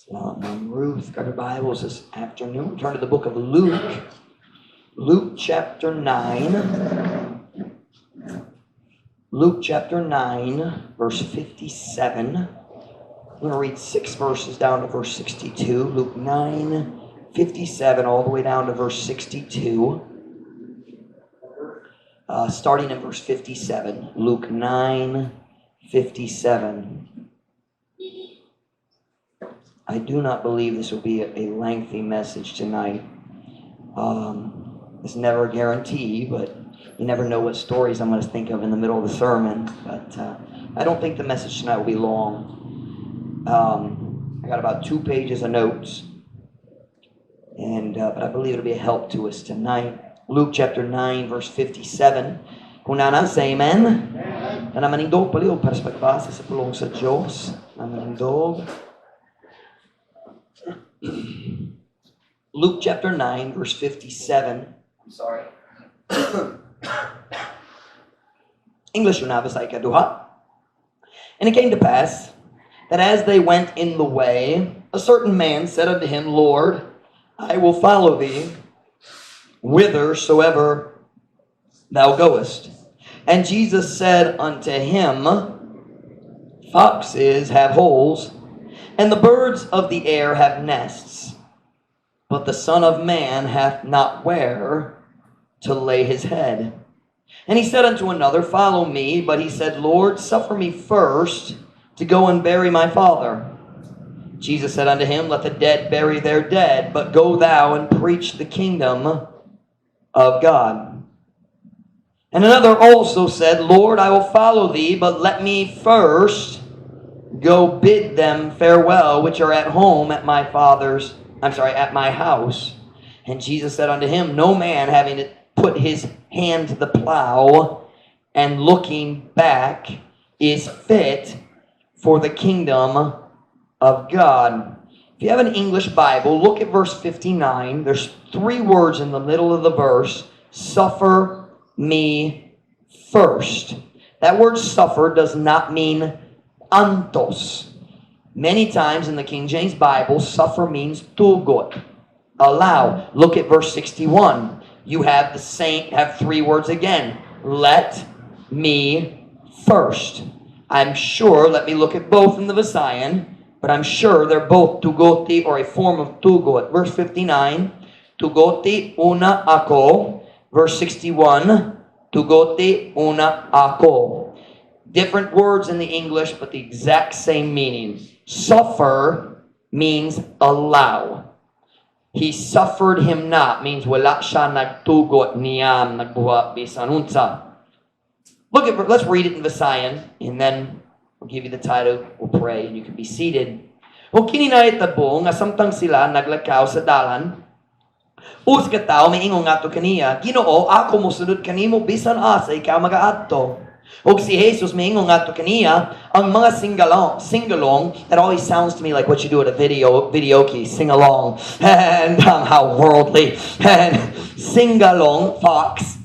Ruth got her Bibles this afternoon. Turn to the book of Luke. Luke chapter 9. Luke chapter 9, verse 57. I'm going to read 6 verses down to verse 62. Luke 9, 57, all the way down to verse 62. Starting in verse 57. Luke 9, 57. I do not believe this will be a lengthy message tonight. It's never a guarantee, but you never know what stories I'm going to think of in the middle of the sermon. But I don't think the message tonight will be long. I got about 2 pages of notes, but I believe it'll be a help to us tonight. Luke chapter 9, verse 57. Kung nana, say amen. Na namanindog pali o para sa pagbasa sa pulong sa Diyos. Namanindog. Luke chapter 9, verse 57. I'm sorry. English unabasay kaduha. And it came to pass that as they went in the way, a certain man said unto him, Lord, I will follow thee whithersoever thou goest. And Jesus said unto him, Foxes have holes, and the birds of the air have nests, but the Son of Man hath not where to lay his head. And he said unto another, Follow me. But he said, Lord, suffer me first to go and bury my father. Jesus said unto him, Let the dead bury their dead, but go thou and preach the kingdom of God. And another also said, Lord, I will follow thee, but let me first go bid them farewell, which are at home at my house. And Jesus said unto him, No man having put his hand to the plow and looking back is fit for the kingdom of God. If you have an English Bible, look at verse 59. There's 3 words in the middle of the verse. Suffer me first. That word suffer does not mean antos. Many times in the King James Bible, suffer means tugot, allow. Look at verse 61. You have the same, have 3 words again. Let me first. I'm sure, let me look at both in the Visayan, but I'm sure they're both tugoti or a form of tugot. Verse 59, tugoti una ako. Verse 61, tugoti una ako. Different words in the English, but the exact same meaning. Suffer means allow. He suffered him not means wala siya nagtugot niyam nagbuhat bisan unsa. Let's read it in Visayan, and then we'll give you the title. We'll pray, and you can be seated. O kininahitabo nga samtang sila naglakaw sa dalan, us kataw miingon ato kaniya, Ginoo, ako mosunod kanimo bisan asa ikaw magaadto. Og si Jesus miingon ato kaniya, ang mga singalong, that always sounds to me like what you do at a video key, sing along, and how worldly, and singalong, fox,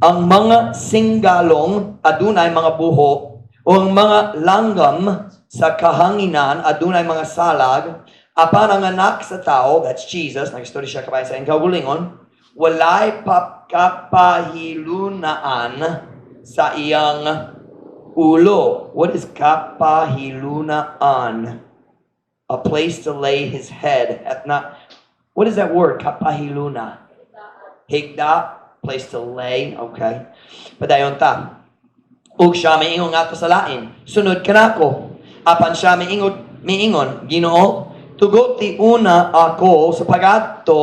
ang mga singalong adunay mga buho, o ang mga langgam sa kahanginan adunay mga salag, apan ang anak sa tao, that's Jesus, nag-story siya kabay sa kaugulingon, walay kapahilunaan sa iyang ulo. What is kapahilunaan? A place to lay his head. What is that word? Kapahiluna. Higda. Place to lay. Okay. Padayon ta. Ug siya miingon ato sa lain. Sunod ka nako. Apan siya miingon, Ginoo, tugoti una ako sa pagadto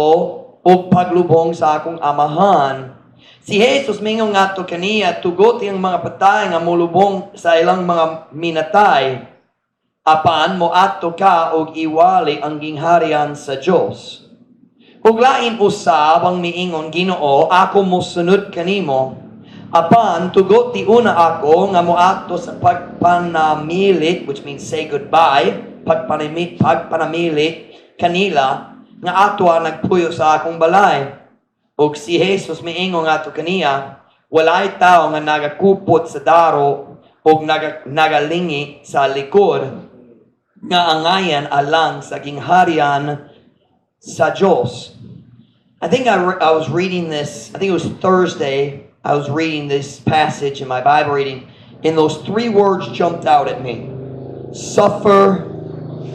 ug paglubong sa akong amahan. Si Jesus mingon ato kaniya, tugoti ang mga patay nga mulubong sa ilang mga minatay. Apan mo ato ka og iwali ang gingharian sa Dios. Ug lain usab ang miingon, Ginoo, ako mosunod kanimo. Apan tugoti una ako nga moadto sa pagpanamilit, which means say goodbye, pagpanamilit kanila nga ato ang nagpuyo sa akong balay. Og si Jesus miingon ato kaniya, walay tao nga nagakupot sa daro og nagalingi sa likod. nga angayan alang sa gingharian sa Diyos. I think I was reading this, I think it was Thursday, I was reading this passage in my Bible reading, and those three words jumped out at me. Suffer,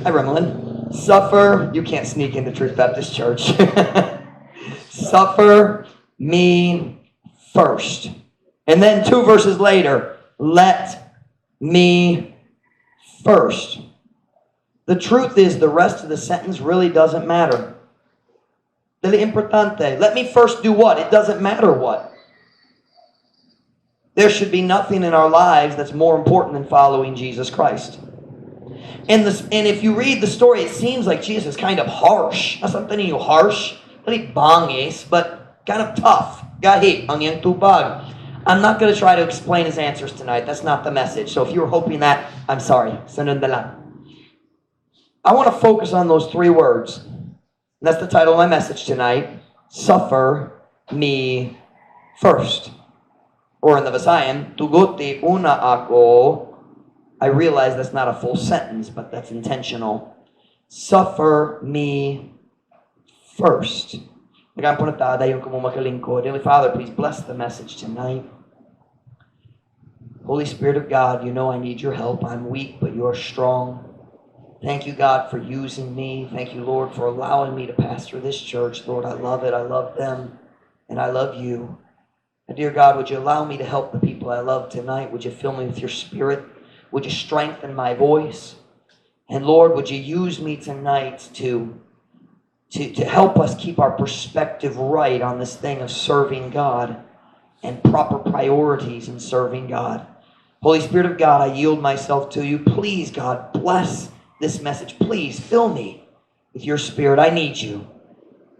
hi Remelin, suffer, you can't sneak into Truth Baptist Church. Suffer me first. And then 2 verses later, let me first. The truth is, the rest of the sentence really doesn't matter. Dali importante. Let me first do what? It doesn't matter what. There should be nothing in our lives that's more important than following Jesus Christ. And if you read the story, it seems like Jesus is kind of harsh. Something you harsh, really bangis, but kind of tough. Gahi, ang yang tubag. I'm not going to try to explain his answers tonight. That's not the message. So if you were hoping that, I'm sorry. Sunod na lang. I want to focus on those 3 words. And that's the title of my message tonight. Suffer me first. Or in the Visayan, tuguti una ako. I realize that's not a full sentence, but that's intentional. Suffer me first. Heavenly Father, please bless the message tonight. Holy Spirit of God, you know I need your help. I'm weak, but you're strong. Thank you, God, for using me. Thank you, Lord, for allowing me to pastor this church. Lord, I love it. I love them. And I love you. And dear God, would you allow me to help the people I love tonight? Would you fill me with your Spirit? Would you strengthen my voice? And Lord, would you use me tonight to help us keep our perspective right on this thing of serving God and proper priorities in serving God. Holy Spirit of God, I yield myself to you. Please, God, bless this message. Please fill me with your Spirit. I need you.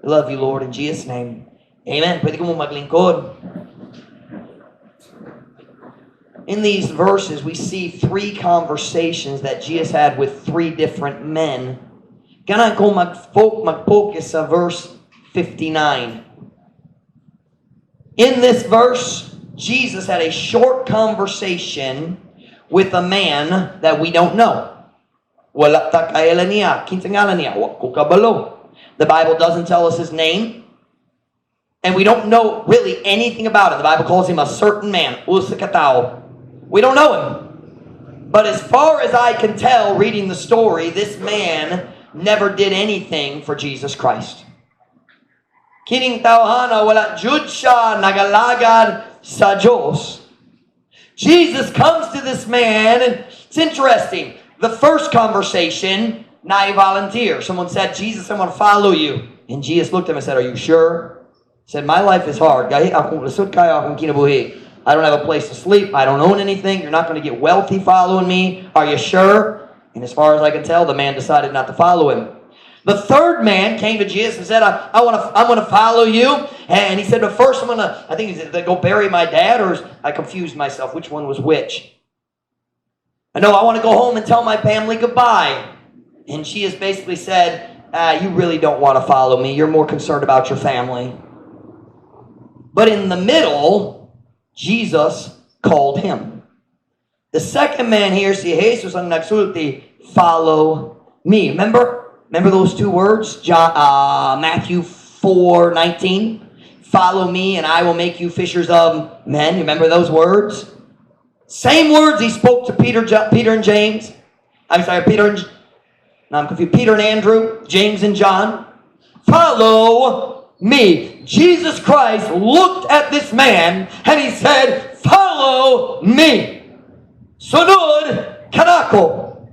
I love you, Lord, in Jesus' name. Amen. Pwede ko mo maglingkod. In these verses, we see 3 conversations that Jesus had with 3 different men. Kana ko mag-focus sa verse 59. In this verse, Jesus had a short conversation with a man that we don't know. Wala ta kaila niya, kintangalan niya, wa ko kabalo. The Bible doesn't tell us his name. And we don't know really anything about it. The Bible calls him a certain man, usa katao. We don't know him. But as far as I can tell reading the story, this man never did anything for Jesus Christ. Kining tawhana wala jud siya nagalagad sa Diyos. Jesus comes to this man, and it's interesting. The first conversation, na volunteer. Someone said, Jesus, I want to follow you. And Jesus looked at him and said, are you sure? He said, my life is hard. I don't have a place to sleep. I don't own anything. You're not going to get wealthy following me. Are you sure? And as far as I can tell, the man decided not to follow him. The third man came to Jesus and said, I'm going to follow you. And he said, but first I think he said, go bury my dad, or I confused myself. Which one was which? I know I want to go home and tell my family goodbye. And she has basically said, you really don't want to follow me. You're more concerned about your family. But in the middle, Jesus called him. The second man here, si Jesus ang nagsulti, follow me. Remember those 2 words? Matthew 4:19. Follow me and I will make you fishers of men. Remember those words? Same words he spoke to Peter and James. I'm confused. Peter and Andrew, James and John. Follow me. Jesus Christ looked at this man and he said, follow me. Sunod kanako.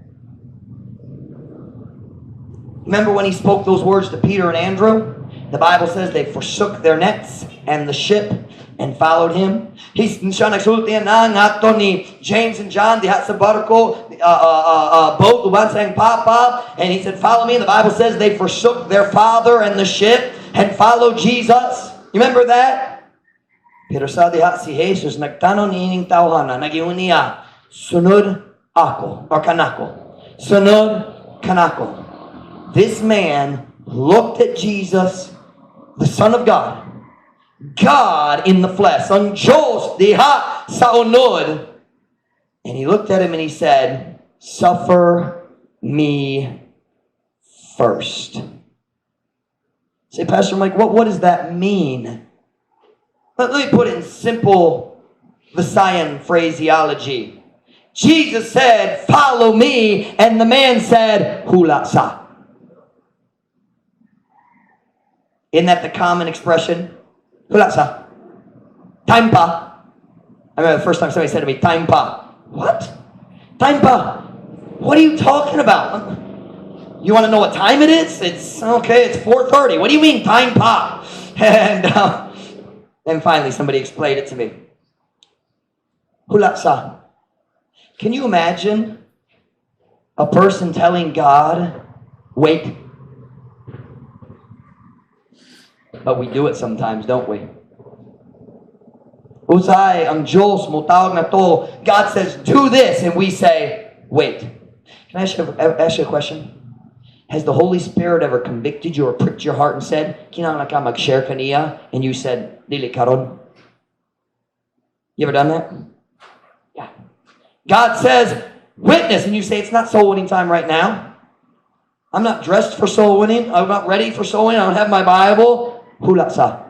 Remember when he spoke those words to Peter and Andrew? The Bible says they forsook their nets and the ship and followed him. Siya nagsulti na ngato ni James and John diha sa barko, boat uban sa papa, and he said, follow me. And the Bible says they forsook their father and the ship and followed Jesus. You remember that? Pero sa diha si Jesus nagtanong niining tawhana, nagingon niya, sunod ako, or kanako. Sunod kanako. This man looked at Jesus, the Son of God, God in the flesh, ang Diyos diha sa unod. And he looked at him and he said, suffer me first. Say, Pastor Mike, what does that mean? Let me put it in simple Visayan phraseology. Jesus said, follow me, and the man said, hula sa. Isn't that the common expression? Hula sa. Time pa. I remember the first time somebody said to me, time pa. What? Time pa. What are you talking about? You want to know what time it is? It's okay, it's 4:30. What do you mean, time pa? And then finally somebody explained it to me. Hula sa. Can you imagine a person telling God, wait? But we do it sometimes, don't we? Usay, ang Diyos, mutawag na to. God says, do this, and we say, wait. Can I ask you a question? Has the Holy Spirit ever convicted you or pricked your heart and said, kinahanglan ka mag-share kaniya, and you said, dili karon? You ever done that? Yeah. God says, witness, and you say, it's not soul winning time right now. I'm not dressed for soul winning. I'm not ready for soul winning. I don't have my Bible. Hula sa.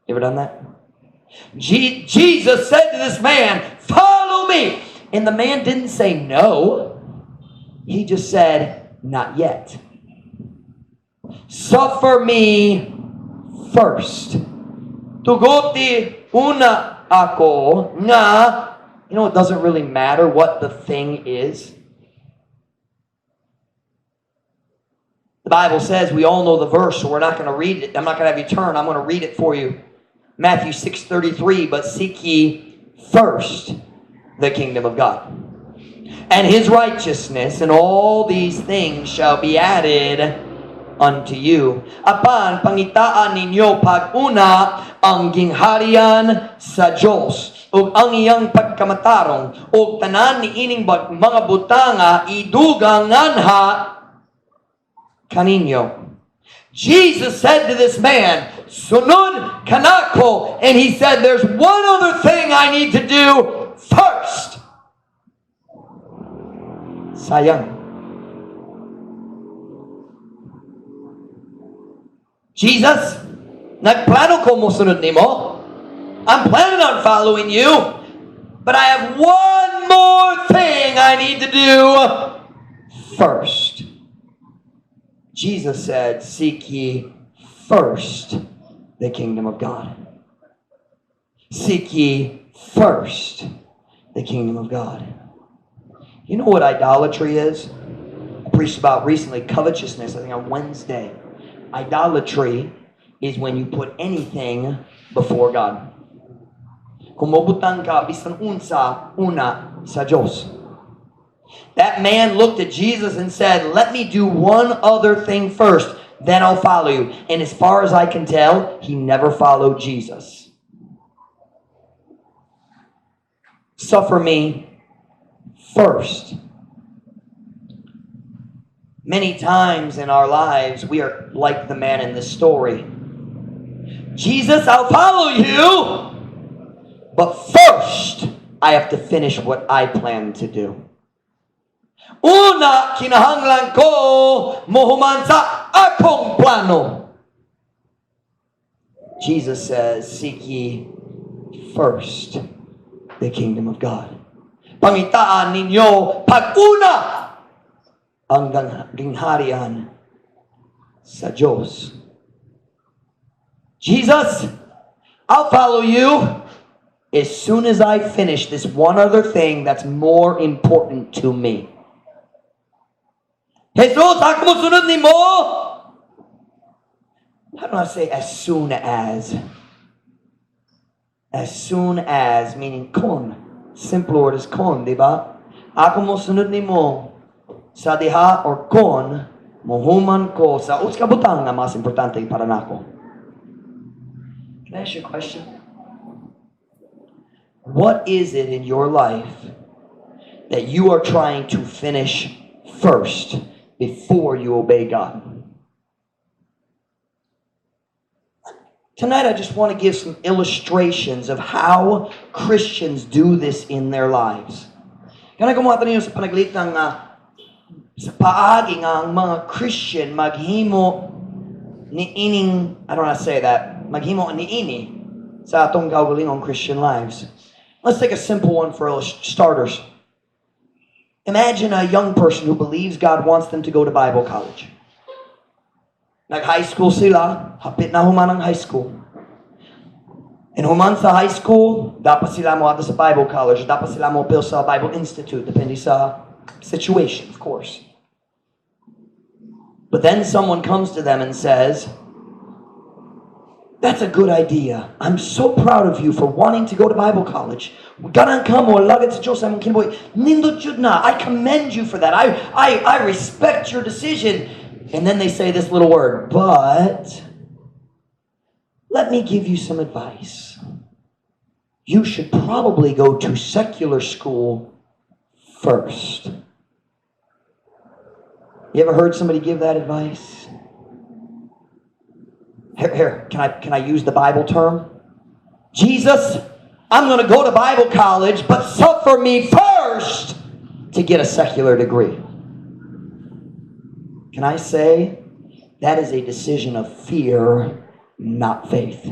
You ever done that? Jesus said to this man, follow me. And the man didn't say no. He just said, not yet. Suffer me first. Tuguti una ako nga. You know, it doesn't really matter what the thing is. The Bible says, we all know the verse, so we're not going to read it. I'm not going to have you turn. I'm going to read it for you. Matthew 6:33, but seek ye first the kingdom of God and his righteousness, and all these things shall be added unto you. Apan pangitaan ninyo pag-una ang gingharian sa Diyos ug ang iyang pagkamatarong ug tanan niining mga butanga idugang nganha kaninyo. Jesus said to this man, sunod kanako, and he said, there's one other thing I need to do first. Sayang. Jesus, nagplano ko mo sunod nimo. I'm planning on following you, but I have one more thing I need to do first. Jesus said, seek ye first the kingdom of God. Seek ye first the kingdom of God. You know what idolatry is? I preached about recently covetousness, I think on Wednesday. Idolatry is when you put anything before God. Kumobutang ka bisan unsa una sa Diyos. That man looked at Jesus and said, let me do one other thing first, then I'll follow you. And as far as I can tell, he never followed Jesus. Suffer me first. Many times in our lives, we are like the man in this story. Jesus, I'll follow you, but first, I have to finish what I plan to do. Una, kinahanglan ko mohuman sa akong plano. Jesus says, seek ye first the kingdom of God. Pangitaan ninyo pag-una ang gingharian sa Diyos. Jesus, I'll follow you as soon as I finish this one other thing that's more important to me. Jesus, ako mo sunod ni mo. How do I say as soon as? As soon as, meaning kon. Simple word is kon, di ba? Ako mo sunod ni mo sa diha or kon, mohuman ko sa kabutang na mas importante para nako. Can I ask you a question? What is it in your life that you are trying to finish first before you obey God? Tonight I just want to give some illustrations of how Christians do this in their lives. Kana gumawa tayo sa panaglit ng Sa paagi nga ang mga Christian maghimo ni ining, I don't know how to say that, maghimo ni ini sa atong kaugalingong Christian lives. Let's take a simple one for starters. Imagine a young person who believes God wants them to go to Bible college. Nag-high school sila, hapit na human ang high school. And human sa high school, dapat sila mo ato sa Bible college, dapat sila mo apil sa Bible Institute, depende sa situation, of course. But then someone comes to them and says, that's a good idea. I'm so proud of you for wanting to go to Bible college. I commend you for that. I respect your decision. And then they say this little word, but let me give you some advice. You should probably go to secular school first. You ever heard somebody give that advice? Here, can I use the Bible term? Jesus, I'm going to go to Bible college, but suffer me first to get a secular degree. Can I say that is a decision of fear, not faith?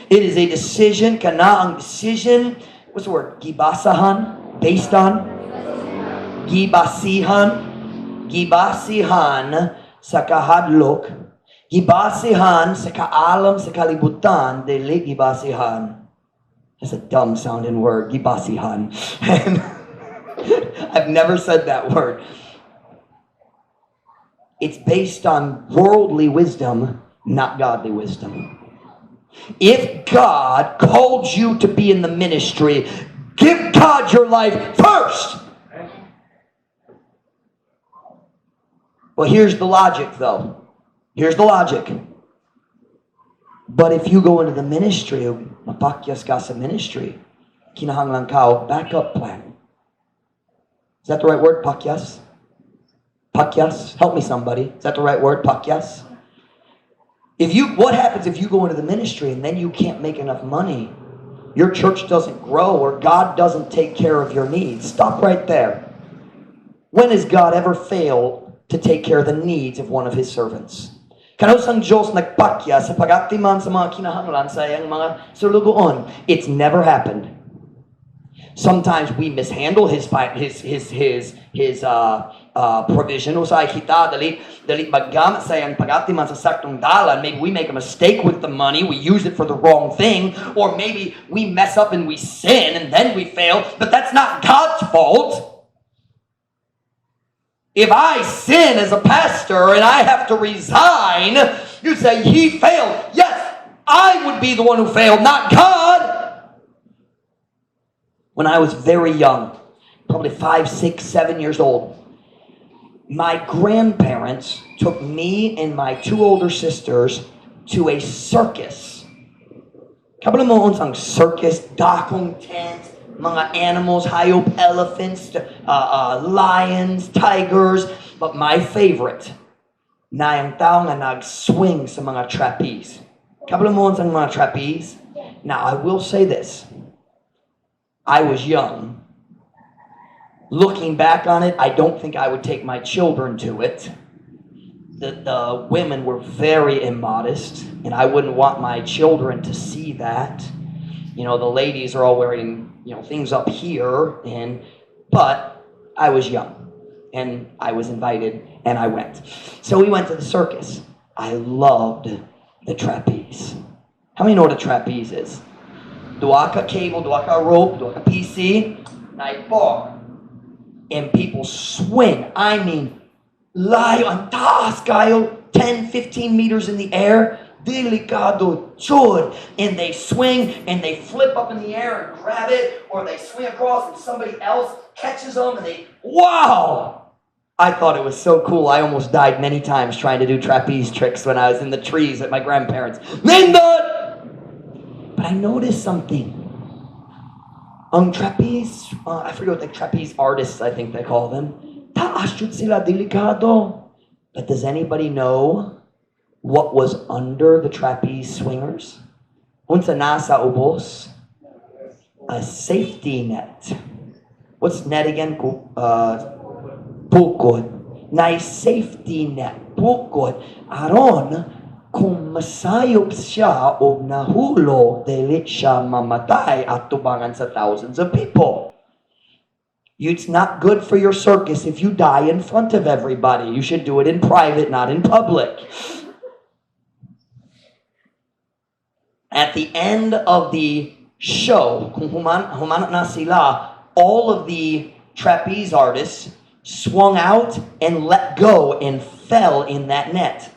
It is a decision, what's the word? Gibasahan, based on? Gibasihan sa kahadlok, gibasihan sa kaalam sa kalibutan, dili gibasihan. That's a dumb sounding word, gibasihan. And I've never said that word. It's based on worldly wisdom, not godly wisdom. If God called you to be in the ministry, give God your life first. Well, here's the logic, though. Here's the logic. But if you go into the ministry, mapakyas ka sa ministry, kinahanglan ka backup plan. Is that the right word, pakyas? Pakyas? Help me somebody. Is that the right word? Pakyas? What happens if you go into the ministry and then you can't make enough money? Your church doesn't grow or God doesn't take care of your needs. Stop right there. When has God ever failed to take care of the needs of one of His servants? Kanus ang Diyos nagpakya sa pag-atiman sa mga kinahanglan sa iyang mga sulugoon. It's never happened. Sometimes we mishandle his provision. Usay kita dali maggamit sa iyang pag-atiman sa saktong dalan. Maybe we make a mistake with the money. We use it for the wrong thing. Or maybe we mess up and we sin and then we fail. But that's not God's fault. If I sin as a pastor and I have to resign, you say he failed. Yes, I would be the one who failed, not God. When I was very young, probably 5, 6, 7 years old, my grandparents took me and my 2 older sisters to a circus. Kabalo mo unsang circus, dakong tent, mga animals, hayop, elephants, lions, tigers. But my favorite, na yung tao nga nag-swing sa mga trapeze. Kabalo mo unsang mga trapeze? Now, I will say this. I was young. Looking back on it, I don't think I would take my children to it. The women were very immodest, and I wouldn't want my children to see that. You know, the ladies are all wearing, things up here, but I was young, and I was invited, and I went. So we went to the circus. I loved the trapeze. How many know what a trapeze is? Duwa ka cable, duwa ka rope, duwa ka PC, naipor. And people swing. I mean, layo ang taas kayo, 10, 15 meters in the air. Delicado, chud. And they swing and they flip up in the air and grab it, or they swing across and somebody else catches them and wow! I thought it was so cool. I almost died many times trying to do trapeze tricks when I was in the trees at my grandparents'. But I noticed something. Trapeze, I forget what the trapeze artists, I think they call them. Taas jud sila, delikado. But does anybody know what was under the trapeze swingers? Unsa nasa ubos? A safety net. What's net again? bukod. Na safety net. Bukod. Aron, kung masayop siya o nahulog, dili siya mamatay at tubangan sa thousands of people. It's not good for your circus if you die in front of everybody. You should do it in private, not in public. At the end of the show, kung humanap na sila, all of the trapeze artists swung out and let go and fell in that net.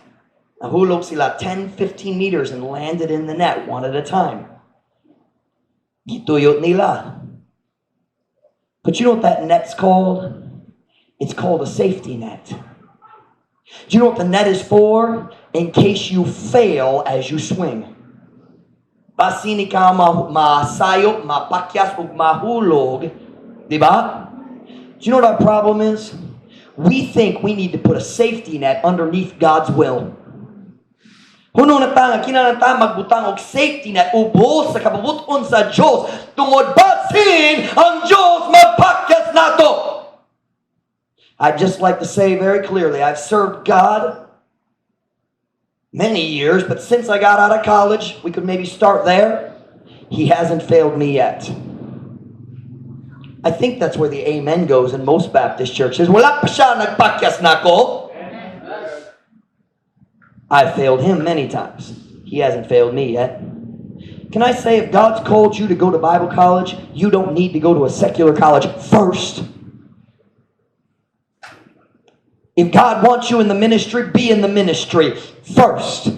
Nahulog sila 10, 15 meters and landed in the net one at a time. Gituyot nila. But you know what that net's called? It's called a safety net. Do you know what the net is for? In case you fail as you swing. Basini ka masayop, mapakyas, ug mahulog. Diba? Do you know what our problem is? We think we need to put a safety net underneath God's will. Huno na ta, kinahanglan magbutang og safety net ubos sa kabubuton sa Dios tungod basin ang Dios magpakyas nato. I'd just like to say very clearly, I've served God many years, but since I got out of college, we could maybe start there. He hasn't failed me yet. I think that's where the amen goes in most Baptist churches. Wala pa siya nagpakyas nako. I've failed him many times. He hasn't failed me yet. Can I say, if God's called you to go to Bible college, you don't need to go to a secular college first. If God wants you in the ministry, be in the ministry first.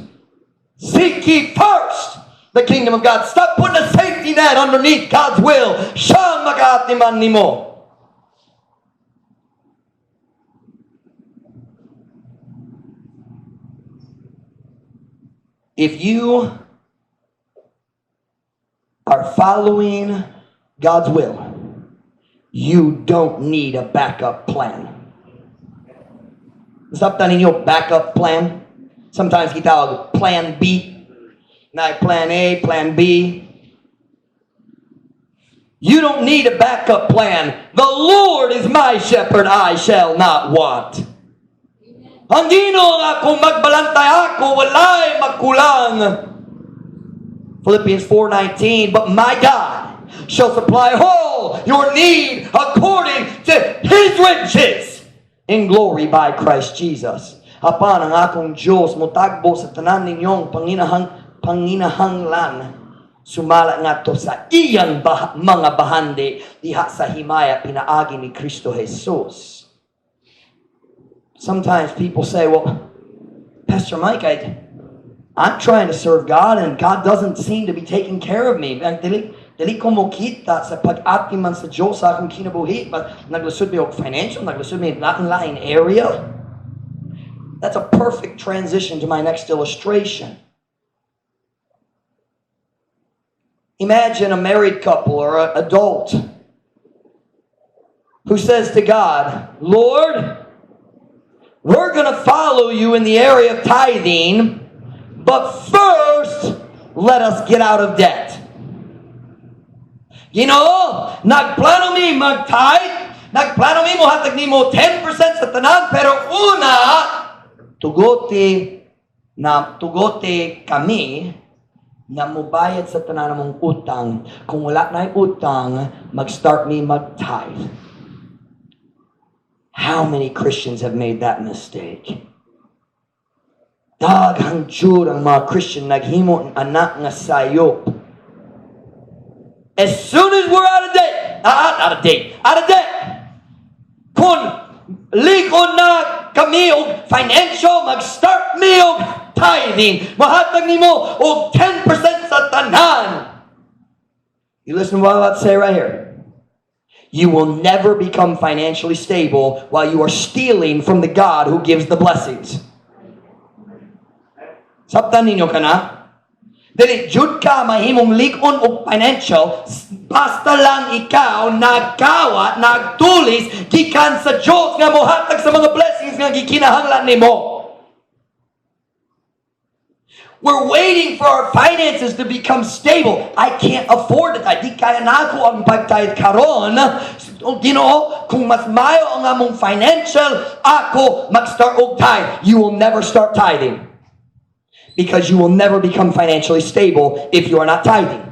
Seek ye first the kingdom of God. Stop putting a safety net underneath God's will. Siyang mag-aatiman nimo. If you are following God's will, you don't need a backup plan. Stop tanin yung backup plan. Sometimes kitawag plan B. Na plan A, plan B. You don't need a backup plan. The Lord is my shepherd, I shall not want. Ang Ginoo nga kung magbalantay ako, walay magkulang. Philippians 4:19, but my God shall supply all your need according to His riches in glory by Christ Jesus. Apan ang akong Diyos mutagbo sa tanan ninyong panginahanglan. Sumala nga to sa iyang mga bahandi diha sa himaya pinaagi ni Kristo Jesus. Sometimes people say, well, Pastor Mike, I'm trying to serve God and God doesn't seem to be taking care of me. Dili ko mokita sa pag-ati man sa Diyos sa akong kinabuhi. But naglusod mi og financial, naglusod mi lain area. That's a perfect transition to my next illustration. Imagine a married couple or an adult who says to God, Lord, we're going to follow you in the area of tithing, but first, let us get out of debt. You know, nagplano mi mag-tithe, nagplano mi mo hatag ni mo 10% sa tanan, pero una, tugote kami na mubayad sa tanan mong utang. Kung wala na utang, mag-start mi mag-tithe. How many Christians have made that mistake? Daghang jud ang mga Christian naghimo ng anak nga sayop. As soon as we're out of debt. Kung likod na kami og financial, mag-start mi og tithing. Mahatag nimo og 10% sa tanan. You listen to what I'm about to say right here. You will never become financially stable while you are stealing from the God who gives the blessings. Sabtan ninyo ka na? Dili, jud ka mahimong likon o financial, basta lang ikaw nagkawat, nagtulis, gikan sa Diyos nga mohatag sa mga blessings nga gikinahanglan nimo. We're waiting for our finances to become stable. I can't afford it. Di kaya na ako ang pagtayad karon. Ginoo, kung mas mayo ang among financial, ako mag-start og tithe. You will never start tithing. Because you will never become financially stable if you are not tithing.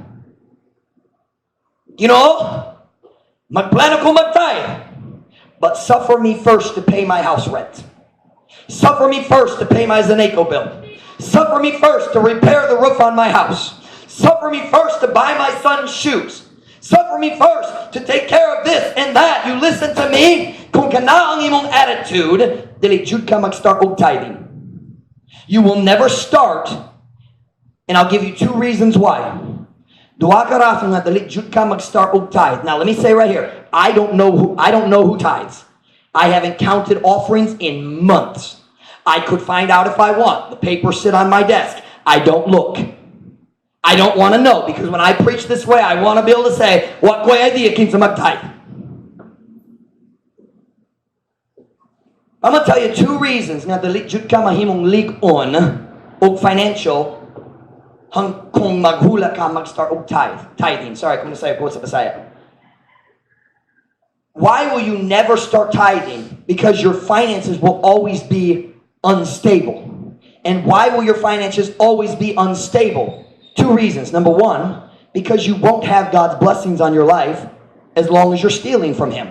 Magplan ako mag-tithe. But suffer me first to pay my house rent. Suffer me first to pay my Zaneco bill. Suffer me first to repair the roof on my house. Suffer me first to buy my son's shoes. Suffer me first to take care of this and that. You listen to me? Kung kana ang imong attitude, dili jud ka mag-start og tithing. You will never start, and I'll give you 2 reasons why. Duha ka rason nga dili jud ka mag-start og tithe. Now let me say right here, I don't know who tithes. I haven't counted offerings in months. I could find out if I want. The papers sit on my desk. I don't look. I don't want to know, because when I preach this way, I want to be able to say, what ko'y idea kinsa mag-tithe? I'm going to tell you 2 reasons nga dili jud ka mahimong lig-on og financial kung maghula ka mag-start og tithing. Sorry, kung nasaya po sa Bisaya. Why will you never start tithing? Because your finances will always be unstable. And why will your finances always be unstable? 2 reasons. Number 1, because you won't have God's blessings on your life as long as you're stealing from Him.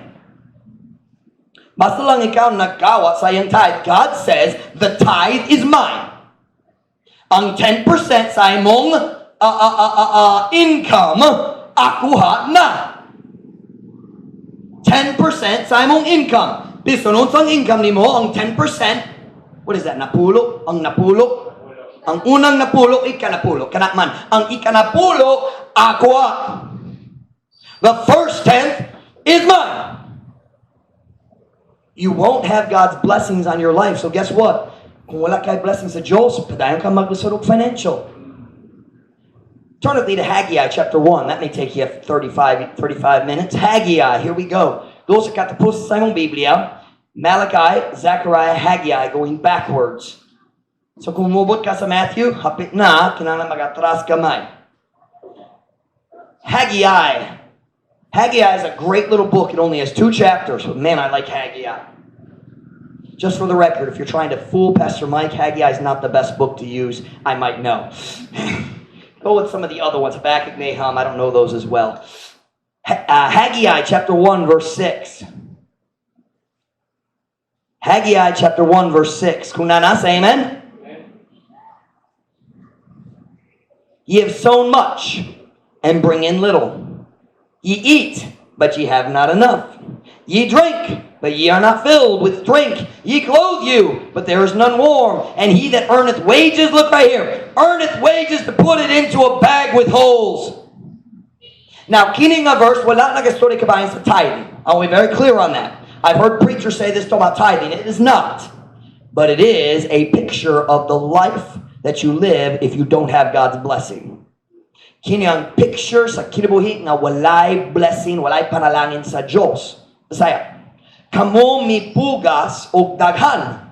Basta lang ikaw nagkawa sa iyang tithe. God says, the tithe is mine. Ang 10% sa imong income, akuha na. 10% sa imong income. Biso nun sang income nimo, ang 10%, what is that? Napulo? Ang napulo? Ang unang napulo, ikanapulo. Kanakman. Ang ikanapulo, akuha. The first 10th is mine. You won't have God's blessings on your life. So guess what? Kung wala kay blessings sa Diyos, padayon ka maglusod og financial. Turn with me to Haggai chapter 1. That may take you 35 minutes. Haggai, here we go. Doon sa katapos sa imong Biblia, Malachi, Zechariah, Haggai, going backwards. So kung umubot ka sa Matthew, hapit na, kinahanglan mag-atras kamay. Haggai. Haggai is a great little book. It only has 2 chapters. But man, I like Haggai. Just for the record, if you're trying to fool Pastor Mike, Haggai is not the best book to use. I might know. Go with some of the other ones. Habakkuk, Nahum, I don't know those as well. Haggai chapter 1, verse 6. Haggai chapter 1, verse 6. Kung nasa, amen? Ye have sown much, and bring in little. Ye eat, but ye have not enough. Ye drink, but ye are not filled with drink. Ye clothe you, but there is none warm. And he that earneth wages, look right here, earneth wages to put it into a bag with holes. Now, kini nga verse, wala nag-story kabayan sa tithing. I'll be very clear on that. I've heard preachers say this about tithing. It is not. But it is a picture of the life that you live if you don't have God's blessing. Kini ang picture sa kinabuhi nga walay blessing, walay panalangin sa Diyos. Bisaya, kamo mipugas og daghan,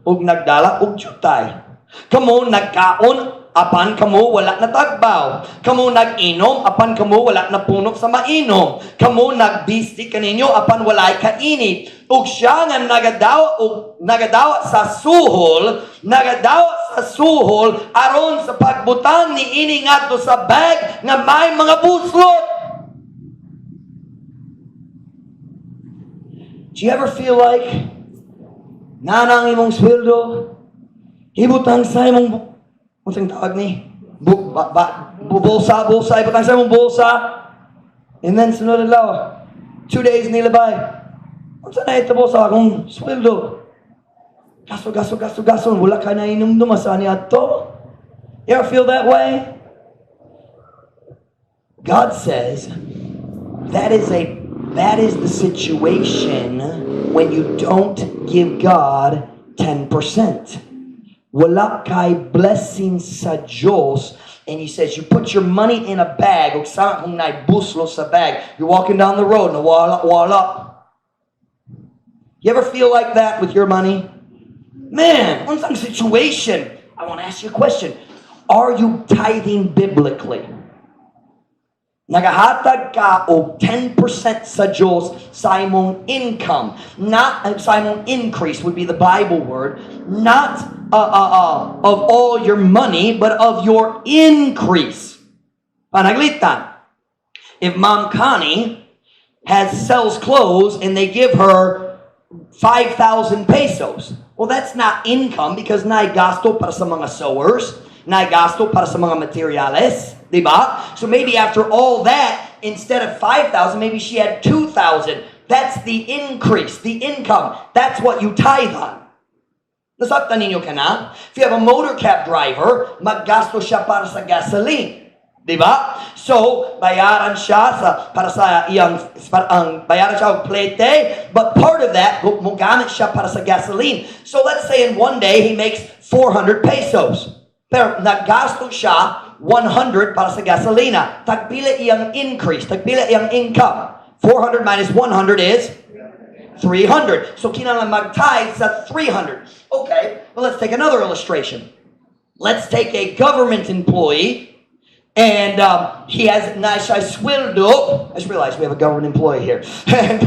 og nagdala og jutay. Kamo nagkaon, apan kamo wala na tagbaw. Kamo nag-inom, apan kamo wala na punok sa mainom. Kamo nagbistik kaninyo, apan walay kainit. Ug siya nga nagadawa sa suhol, aron sa pagbutang ni ini ngadto sa bag nga may mga buslot. Do you ever feel like nanang imong sweldo ibutang sa imong unsang tawag ni bulsa ibutang sa imong bulsa, and then sunod adlaw 2 days nilabay unsa na itabo sa akong sweldo, gasto wala ka na inumdum sa ni adto. You ever feel that way? God says that is the situation when you don't give God 10%. Wala kay blessing sa Diyos. And He says, you put your money in a bag. Ug sa kung naibuslo sa bag. You're walking down the road, wala. You ever feel like that with your money? Man, unsang situation. I want to ask you a question. Are you tithing biblically? Nagahatag ka o 10% sa Diyos sa imong income. Not sa imong increase would be the Bible word. Not of all your money, but of your increase. Panaglitan. If Mom Connie sells clothes and they give her 5,000 pesos, well, that's not income because naigasto para sa mga sewers, naigasto para sa mga materiales. Diba? So maybe after all that, instead of 5,000, maybe she had 2,000. That's the increase, the income. That's what you tithe on. Nasaktan ninyo ka na? If you have a motor cab driver, maggasto siya para sa gasoline. Diba? So, bayaran siya para sa iyang, bayaran siya og plete, but part of that, mugamit siya para sa gasoline. So let's say in one day, he makes 400 pesos. Pero naggasto siya 100 para sa gasolina. Tagpila iyang increase. Tagpila iyang income. 400 minus 100 is 300. So kinahanglan mag-tithe sa 300. Okay, well let's take another illustration. Let's take a government employee and he has nasa sweldo. I just realized we have a government employee here. And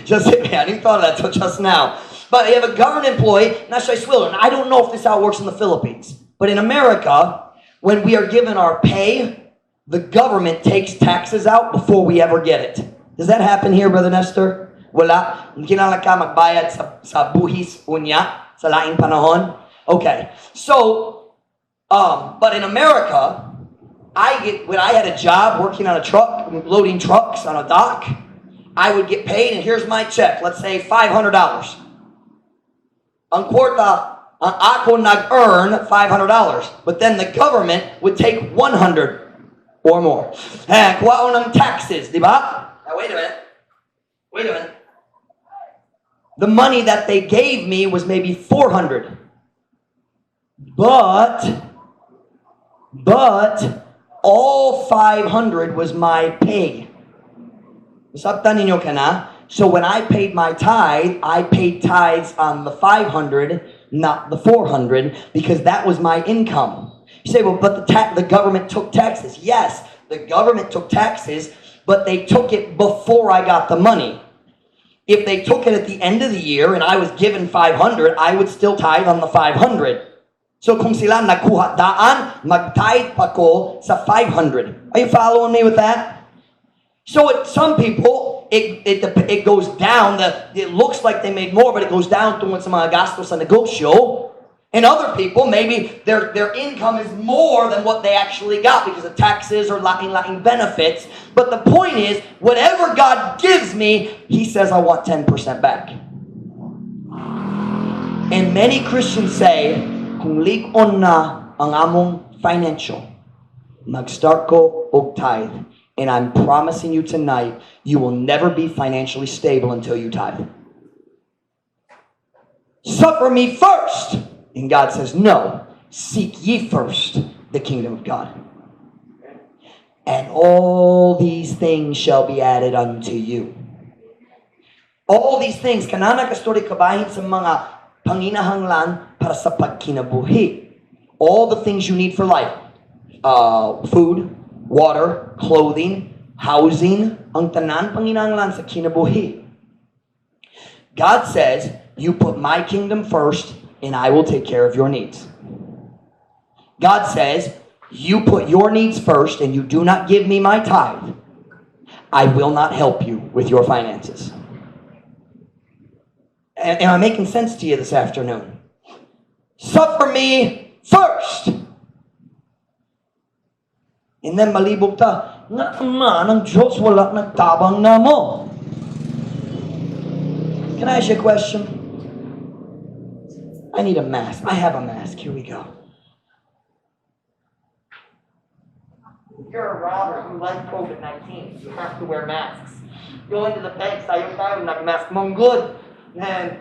just hit me. I didn't thought of that till just now. But you have a government employee, nasa sweldo. And I don't know if this is how it works in the Philippines. But in America, when we are given our pay, the government takes taxes out before we ever get it. Does that happen here, Brother Nestor? Wala. Kinahanglan ka magbayad sa buhis unya sa laing panahon. Okay. So, but in America, when I had a job working on a truck, loading trucks on a dock, I would get paid, and here's my check. Let's say $500. Ang kwarta, ako nag-earn $500. But then the government would take 100 or more. And kuha ng taxes, di ba? Now, wait a minute. The money that they gave me was maybe 400. But all 500 was my pay. Sabtan ninyo ka na? So when I paid my tithe, I paid tithes on the 500, not the 400, because that was my income. You say, well, but the government took taxes. Yes, the government took taxes, but they took it before I got the money. If they took it at the end of the year and I was given 500, I would still tithe on the 500. So kung sila nagkuha daan, mag-tithe pa ko sa 500. Are you following me with that? So some people, it goes down. It looks like they made more, but it goes down tungkol sa mga gastos sa negosyo. And other people, maybe their income is more than what they actually got because of taxes or laking benefits. But the point is, whatever God gives me, He says, I want 10% back. And many Christians say, kung lig-on na ang among financial, mag-start ko og tithe. And I'm promising you tonight, you will never be financially stable until you tithe. Suffer me first. And God says, no, seek ye first the kingdom of God. And all these things shall be added unto you. All these things, kanana kastori kabahin sa mga panginahanglan para sa pagkinabuhi. All the things you need for life. Food, water, clothing, housing, ang tanan panginahanglan sa kinabuhi. God says, you put my kingdom first, and I will take care of your needs. God says, you put your needs first and you do not give me my tithe, I will not help you with your finances. Am I making sense to you this afternoon? Suffer me first. And then malibog ta, nga naman ang Diyos wala nagtabang na mo. Can I ask you a question? I need a mask. I have a mask. Here we go. If you're a robber who likes COVID-19, you have to wear masks. Go into the bank, sayo tayo, nag-mask mong good. And,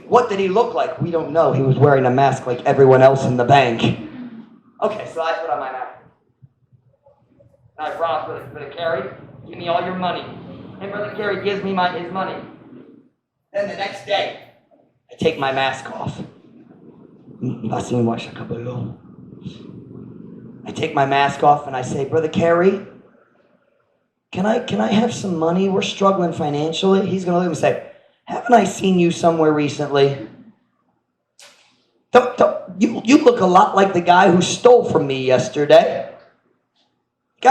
what did he look like? We don't know. He was wearing a mask like everyone else in the bank. Okay, so I put on my mask. And I brought Brother Carey, give me all your money. And Brother Carey gives me his money. Then the next day, I take my mask off. I take my mask off and I say, Brother Kerry, can I have some money? We're struggling financially. He's going to look at me and say, haven't I seen you somewhere recently? You look a lot like the guy who stole from me yesterday. Do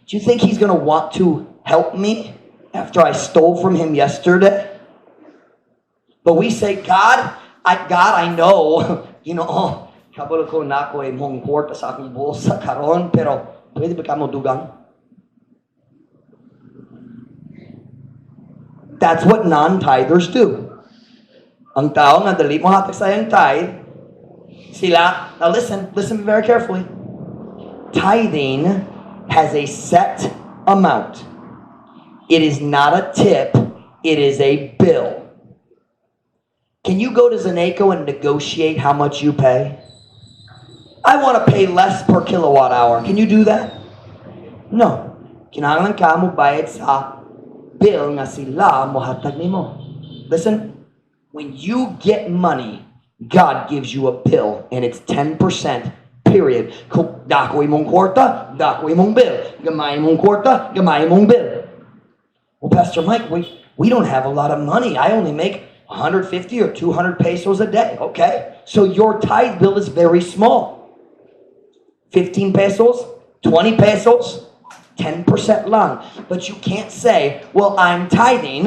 you think he's going to want to help me after I stole from him yesterday? But we say, God, I know, kabalo ko na ako mong kwarta sa akong bulsa karon, pero pwede ba ka mo dugang? That's what non-tithers do. Ang tao na dali mo hatak sa yung tithe, sila, now listen very carefully. Tithing has a set amount. It is not a tip, it is a bill. Can you go to Zaneco and negotiate how much you pay? I want to pay less per kilowatt hour. Can you do that? No. Kinahanglan ka mo bayad sa bill nga sila mohatag nimo. Listen, when you get money, God gives you a bill and it's 10%, period. Kung dako imong kwarta, dako imong bill. Gamay imong kwarta, gamay imong bill. Well, Pastor Mike, we don't have a lot of money. I only make 150 or 200 pesos a day. Okay, so your tithe bill is very small. 15 pesos, 20 pesos, 10% lang. But you can't say, well, I'm tithing,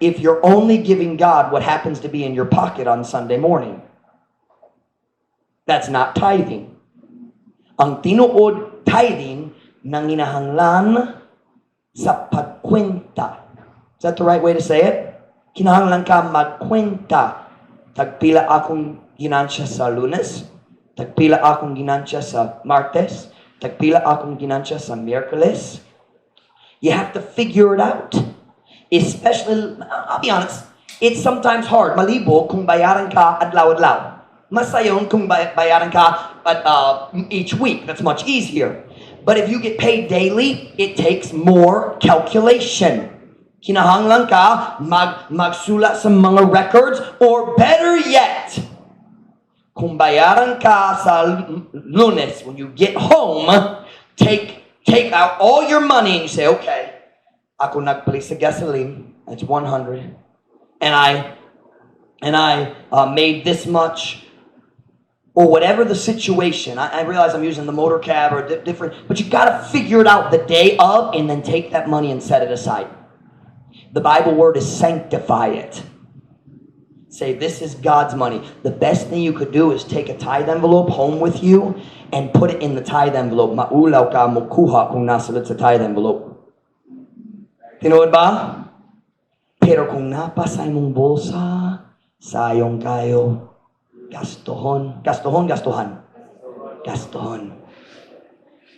if you're only giving God what happens to be in your pocket on Sunday morning. That's not tithing. Ang tinuod tithing nanginahanglan sa pagkwenta. Is that the right way to say it? Kinahanglan ka magkwenta. Tagpila akong ginansya sa Lunes, tagpila akong ginansya sa Martes, tagpila akong ginansya sa Miyerkules. You have to figure it out. Especially, I'll be honest, it's sometimes hard. Malibo kung bayaran ka adlaw-adlaw. Masayon kung bayaran ka each week. That's much easier. But if you get paid daily, it takes more calculation. Kinahanglan ka magsulat sa mga records, or better yet, kung bayaran ka sa Lunes, when you get home, take out all your money and you say, okay, ako nagpalit sa gasoline, that's 100, and I made this much, or whatever the situation. I realize I'm using the motor cab or different, but you got to figure it out the day of and then take that money and set it aside. The Bible word is sanctify it. Say, this is God's money. The best thing you could do is take a tithe envelope home with you and put it in the tithe envelope. Maulaw ka mo kuha kung nasalit sa tithe envelope. Tinood ba? Pero kung napasa imong bulsa, sayong kayo. Gastohon.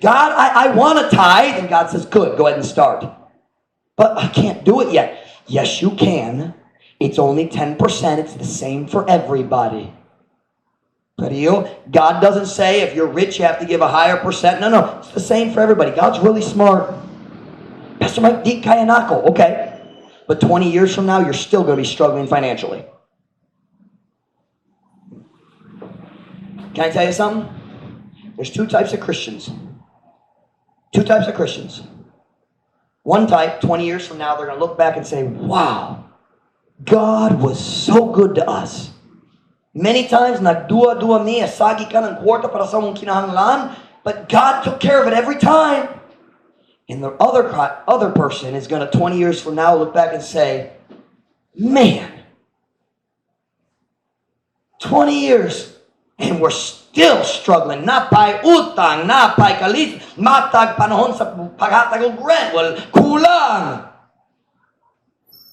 God, I want a tithe. And God says, good, go ahead and start. But I can't do it yet. Yes, you can. It's only 10%. It's the same for everybody. God doesn't say if you're rich, you have to give a higher percent. No. It's the same for everybody. God's really smart. Pastor Mike, di kaya nako. Okay. But 20 years from now, you're still going to be struggling financially. Can I tell you something? There's two types of Christians. One type, 20 years from now, they're going to look back and say, wow, God was so good to us. Many times, nagdua-dua mi, asagi ka ng kwarta para sa mong kinahanglan, but God took care of it every time. And the other person is going to, 20 years from now, look back and say, man, 20 years, and we're still struggling. Napay utang, napay kalit, matag panahon sa paghatag og rent. Well, kulang.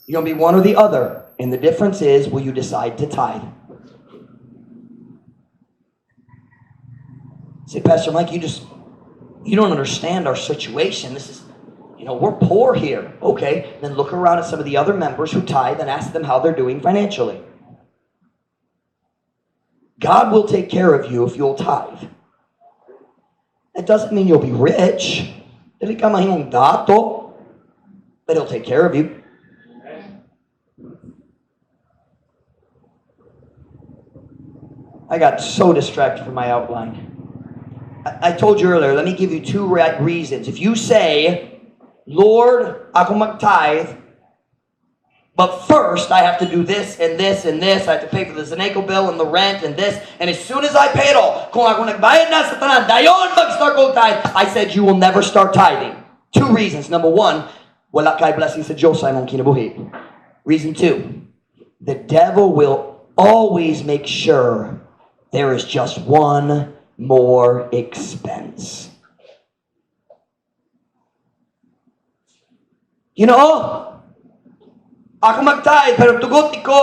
You're going to be one or the other. And the difference is, will you decide to tithe? Say, Pastor Mike, you don't understand our situation. This is, we're poor here. Okay, then look around at some of the other members who tithe and ask them how they're doing financially. God will take care of you if you'll tithe. That doesn't mean you'll be rich. But He'll take care of you. I got so distracted from my outline. I told you earlier, let me give you two reasons. If you say, Lord, ako mag-tithe, but first I have to do this and this and this, I have to pay for the Zeneco bill and the rent and this, and as soon as I pay it all, kung ako nagbayad na sa tanan, dayon mag-start ko tithe, I said you will never start tithing. Two reasons. Number one, wala kay blessing sa Diyos sa imong kinabuhi. Reason two, the devil will always make sure there is just one more expense. You know, ako mag-tithe, pero tugot ko,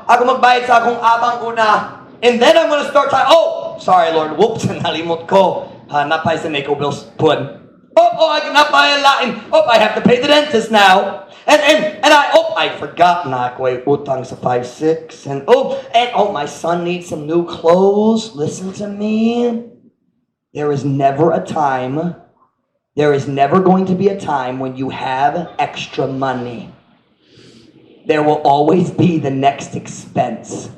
ako magbayad sa akong abang una, and then I'm going to start tithe. Oh, sorry Lord, whoops, nalimot ko. Napay sa Zeneco bills pun. Napay lain. I have to pay the dentist now. And I forgot na ako utang sa 5-6. And my son needs some new clothes. Listen to me. There is never going to be a time when you have extra money. There will always be the next expense.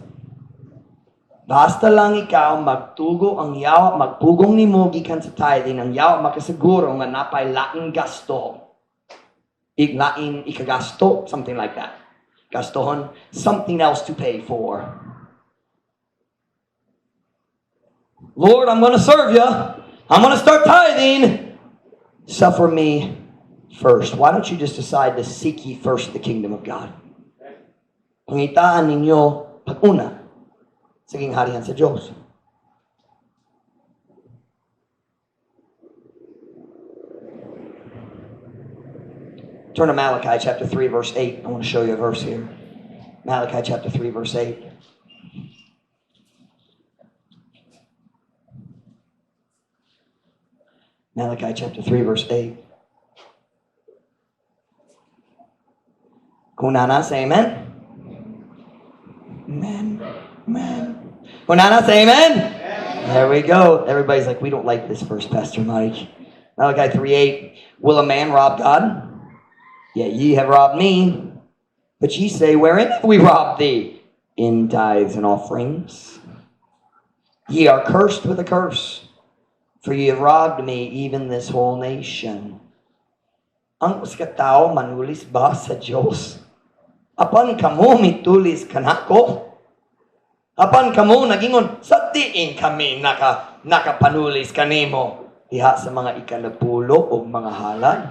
Basta lang ikaw magtugo ang yawa, magpugong ni mo gikan sa tithing, ang yawa makasiguro nga napay laing gasto. Laing ikagasto, something like that. Gastohon, something else to pay for. Lord, I'm going to serve you. I'm going to start tithing. Suffer me first. Why don't you just decide to seek ye first the kingdom of God? Pangitaan ninyo pag-una sa harihan sa Diyos. Turn to Malachi chapter 3, verse 8. I want to show you a verse here. Malachi chapter 3, verse 8. Malachi chapter 3, verse 8. Kunana, say amen. Amen. Amen. Kunana, say amen. Amen. There we go. Everybody's like, we don't like this verse, Pastor Mike. Malachi 3:8. Will a man rob God? Yet ye have robbed me. But ye say, wherein have we robbed thee? In tithes and offerings. Ye are cursed with a curse, for ye have robbed me, even this whole nation. Ang uskatao manulis ba sa Diyos? Apan kamo mitulis kanako? Apan kamo nagingon, sa diin kami nakapanulis kanimo. Diha sa mga ikanapulo o mga halay.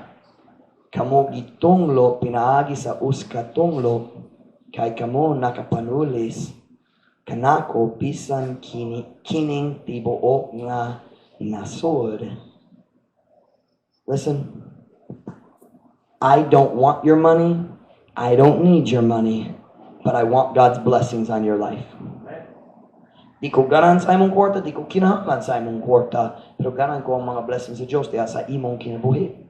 Kamo gitunglo, pinaagi sa uskatunglo, kay kamo nakapanulis, kanako bisan kining tibuok nga nasod. Listen, I don't want your money, I don't need your money, but I want God's blessings on your life. Di ko ganan sa imong kwarta, di ko kinahanglan sa imong kwarta, pero ganan ko ang mga blessings sa Diyos diha sa imong kinabuhi.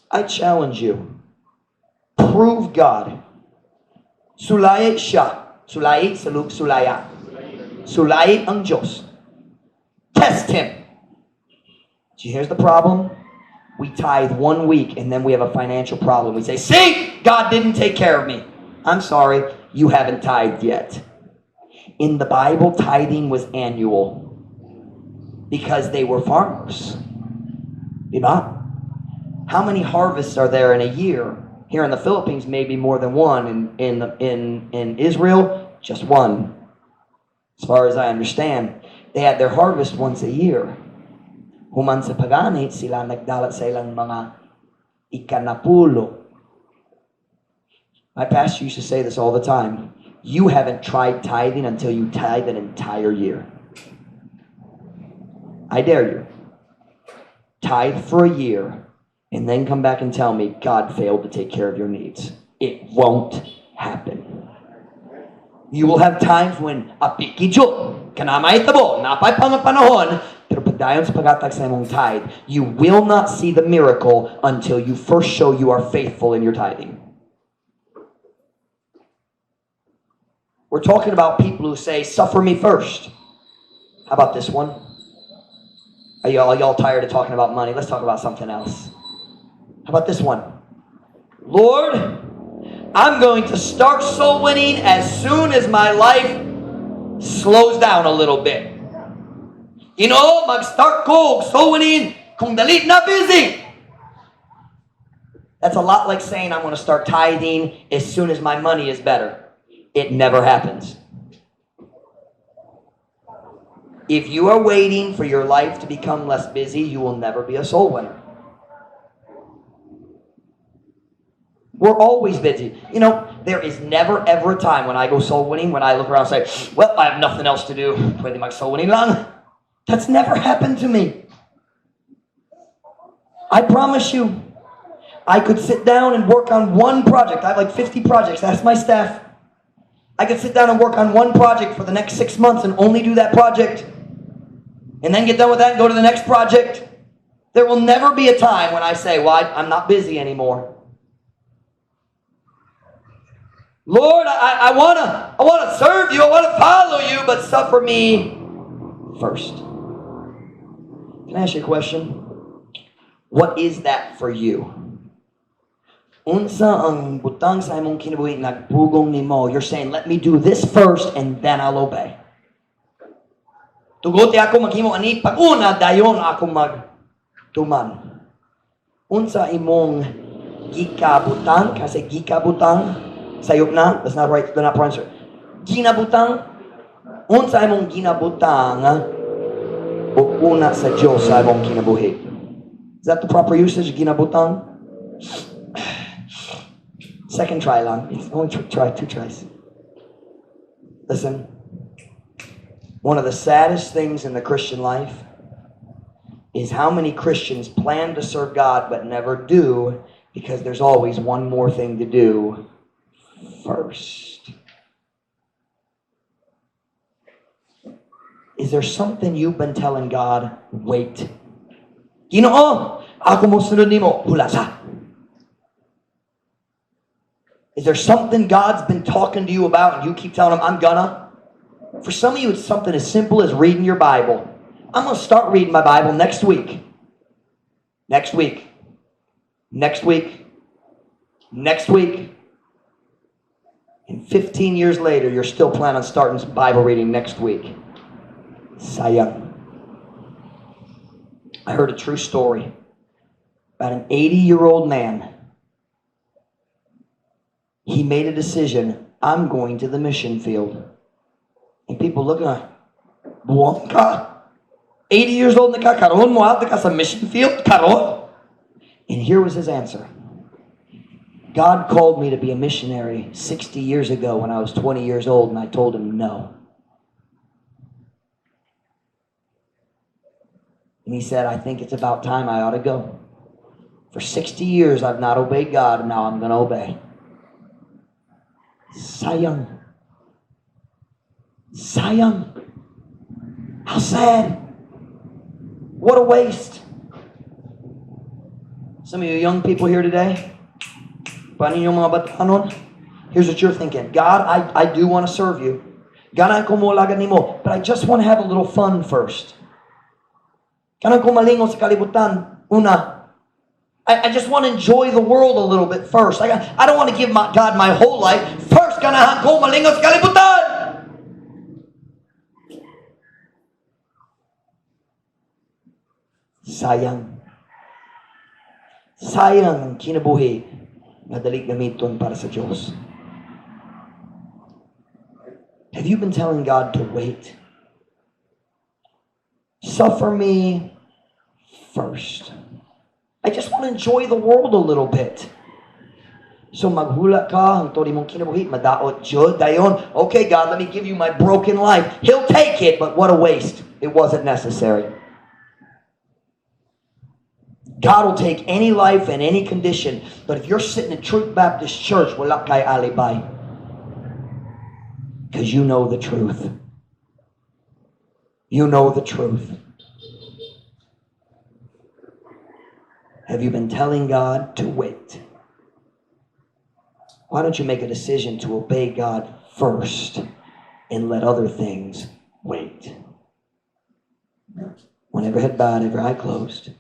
I challenge you. Prove God. Sulayit siya. Sulayit, salug, sulaya. Sulayit ang Diyos. Test Him. See, here's the problem. We tithe 1 week and then we have a financial problem. We say, see, God didn't take care of me. I'm sorry, you haven't tithed yet. In the Bible, tithing was annual because they were farmers. Diba? How many harvests are there in a year? Here in the Philippines, maybe more than one. In Israel, just one. As far as I understand, they had their harvest once a year. Human sa paganit, sila nagdalat sa ilang mga ikanapulo. My pastor used to say this all the time. You haven't tried tithing until you tithe an entire year. I dare you. Tithe for a year. And then come back and tell me God failed to take care of your needs. It won't happen. You will have times when apikidyo, kanamay tabo, napay panahon, pero pagdayon sa pagatag sa imong tithe, you will not see the miracle until you first show you are faithful in your tithing. We're talking about people who say, suffer me first. How about this one? Are y'all tired of talking about money? Let's talk about something else. How about this one? Lord, I'm going to start soul winning as soon as my life slows down a little bit. You know, mag-start ko sowing kung dali na busy. That's a lot like saying I'm going to start tithing as soon as my money is better. It never happens. If you are waiting for your life to become less busy, you will never be a soul winner. We're always busy. You know, there is never ever a time when I go soul winning when I look around and say, well, I have nothing else to do. Pwede mag soul winning lang. That's never happened to me. I promise you, I could sit down and work on one project. I have like 50 projects. That's my staff. I could sit down and work on one project for the next 6 months and only do that project. And then get done with that and go to the next project. There will never be a time when I say, well, I'm not busy anymore. Lord, I want to serve you. I want to follow you, but suffer me first. Can I ask you a question? What is that for you? Unsa ang butang sa imong kinabuhi nagpugong nimo? You're saying, let me do this first and then I'll obey. Tugot ako maghimo ani pag-una dayon ako magtuman. Unsa imong gikabutang kasi gikabutang sayop na, that's not right, that's not proper answer. Ginabutang, unsa imong ginabutang o una sa Diyos sa imong kinabuhi. Is that the proper usage, ginabutang? Second try lang. It's only try, 2 tries. Listen, one of the saddest things in the Christian life is how many Christians plan to serve God but never do because there's always one more thing to do first. Is there something you've been telling God, wait? Ginoo, ako mo sunod nimo, hulasa. Is there something God's been talking to you about and you keep telling him, I'm gonna? For some of you, it's something as simple as reading your Bible. I'm going to start reading my Bible next week. Next week. Next week. Next week. And 15 years later, you're still planning on starting Bible reading next week. Sayang. I heard a true story about an 80-year-old man. He made a decision, I'm going to the mission field. And people looking at, buwang ka? 80 years old na ka, karon mo out ka sa mission field, karon? And here was his answer. God called me to be a missionary 60 years ago when I was 20 years old, and I told him no. And he said, I think it's about time I ought to go. For 60 years I've not obeyed God, and now I'm going to obey. Sayang. Sayang. How sad. What a waste. Some of you young people here today, here's what you're thinking. God, I do want to serve you. But I just want to have a little fun first. I just want to enjoy the world a little bit first. I don't want to give God my whole life. First, ganahan ko malingaw sa kalibutan. Sayang. Sayang ang kinabuhi na dali gamiton para sa Diyos. Have you been telling God to wait? Suffer me first. I just want to enjoy the world a little bit. So maghula ka, ang tori mong kinabuhi, madaot jud, dayon. Okay, God, let me give you my broken life. He'll take it, but what a waste. It wasn't necessary. God will take any life and any condition, but if you're sitting in Truth Baptist Church, wala kay alibay. Because you know the truth. You know the truth. Have you been telling God to wait? Why don't you make a decision to obey God first and let other things wait? One every head bowed, every eye closed.